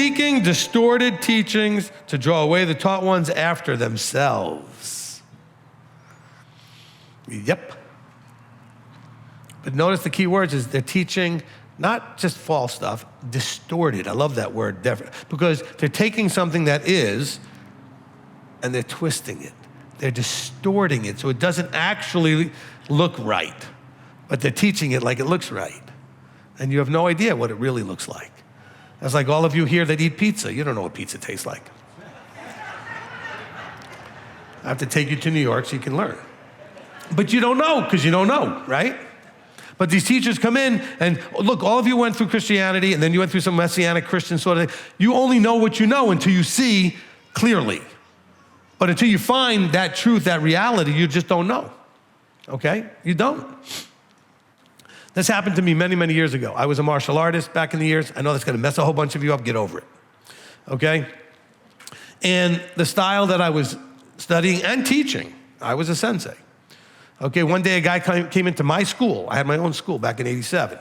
speaking distorted teachings to draw away the taught ones after themselves. Yep. But notice the key words is they're teaching not just false stuff, distorted. I love that word, because they're taking something that is and they're twisting it. They're distorting it so it doesn't actually look right, but they're teaching it like it looks right. And you have no idea what it really looks like. That's like all of you here that eat pizza. You don't know what pizza tastes like. I have to take you to New York so you can learn. But you don't know because you don't know, right? But these teachers come in and look, all of you went through Christianity and then you went through some Messianic Christian sort of thing. You only know what you know until you see clearly. But until you find that truth, that reality, you just don't know, okay? You don't. This happened to me many, many years ago. I was a martial artist back in the years. I know that's gonna mess a whole bunch of you up, get over it, okay? And the style that I was studying and teaching, I was a sensei. Okay, one day a guy came into my school. I had my own school back in '87.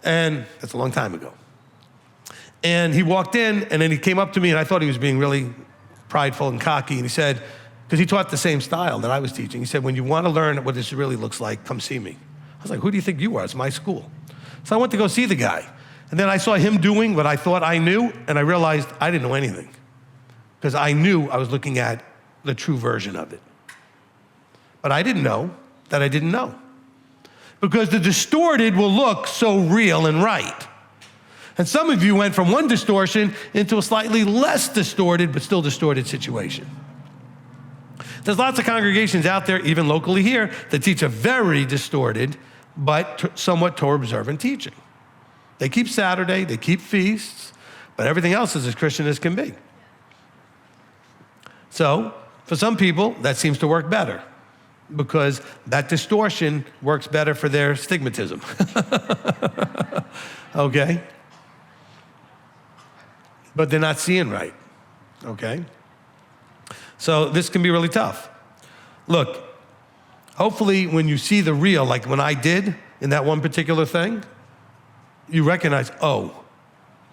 And that's a long time ago. And he walked in and then he came up to me and I thought he was being really prideful and cocky. And he said, because he taught the same style that I was teaching. He said, when you want to learn what this really looks like, come see me. I was like, who do you think you are? It's my school. So I went to go see the guy. And then I saw him doing what I thought I knew and I realized I didn't know anything. Because I knew I was looking at the true version of it. But I didn't know that I didn't know. Because the distorted will look so real and right. And some of you went from one distortion into a slightly less distorted, but still distorted situation. There's lots of congregations out there, even locally here, that teach a very distorted, but somewhat Torah observant teaching. They keep Saturday, they keep feasts, but everything else is as Christian as can be. So, for some people, that seems to work better, because that distortion works better for their stigmatism. Okay? But they're not seeing right, okay? So this can be really tough. Look, hopefully when you see the real, like when I did in that one particular thing, you recognize, oh,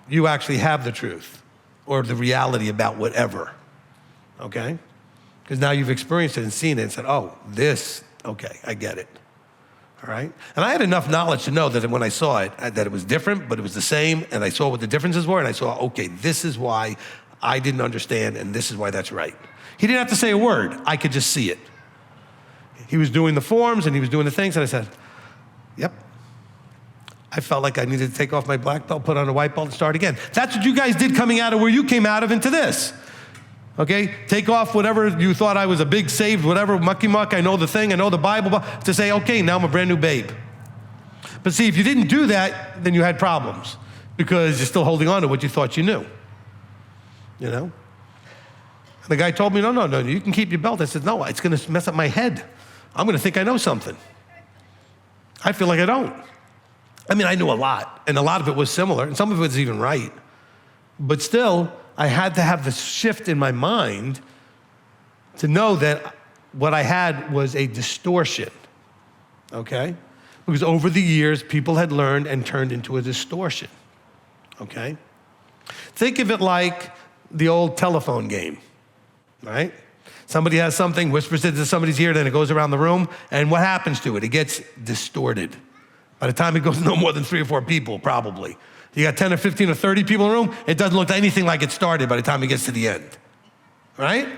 you actually have the truth or the reality about whatever, okay? Because now you've experienced it and seen it and said, oh, this, okay, I get it, all right? And I had enough knowledge to know that when I saw it, that it was different, but it was the same, and I saw what the differences were, and I saw, okay, this is why I didn't understand, and this is why that's right. He didn't have to say a word. I could just see it. He was doing the forms, and he was doing the things, and I said, yep. I felt like I needed to take off my black belt, put on a white belt, and start again. That's what you guys did coming out of where you came out of into this. Okay, take off whatever you thought I was a big saved, whatever, mucky muck, I know the thing, I know the Bible, to say, okay, now I'm a brand new babe. But see, if you didn't do that, then you had problems because you're still holding on to what you thought you knew, you know? And the guy told me, no, you can keep your belt. I said, no, it's gonna mess up my head. I'm gonna think I know something. I feel like I don't. I mean, I knew a lot, and a lot of it was similar, and some of it was even right. But still, I had to have this shift in my mind to know that what I had was a distortion, okay? Because over the years, people had learned and turned into a distortion, okay? Think of it like the old telephone game, right? Somebody has something, whispers it to somebody's ear, then it goes around the room, and what happens to it? It gets distorted. By the time it goes to no more than 3 or 4 people, probably. You got 10 or 15 or 30 people in the room, it doesn't look anything like it started by the time it gets to the end, right?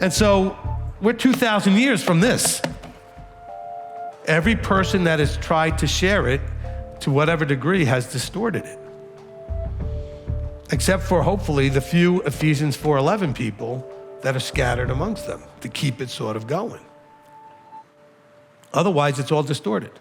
And so we're 2,000 years from this. Every person that has tried to share it, to whatever degree, has distorted it. Except for, hopefully, the few Ephesians 4:11 people that are scattered amongst them to keep it sort of going. Otherwise, it's all distorted.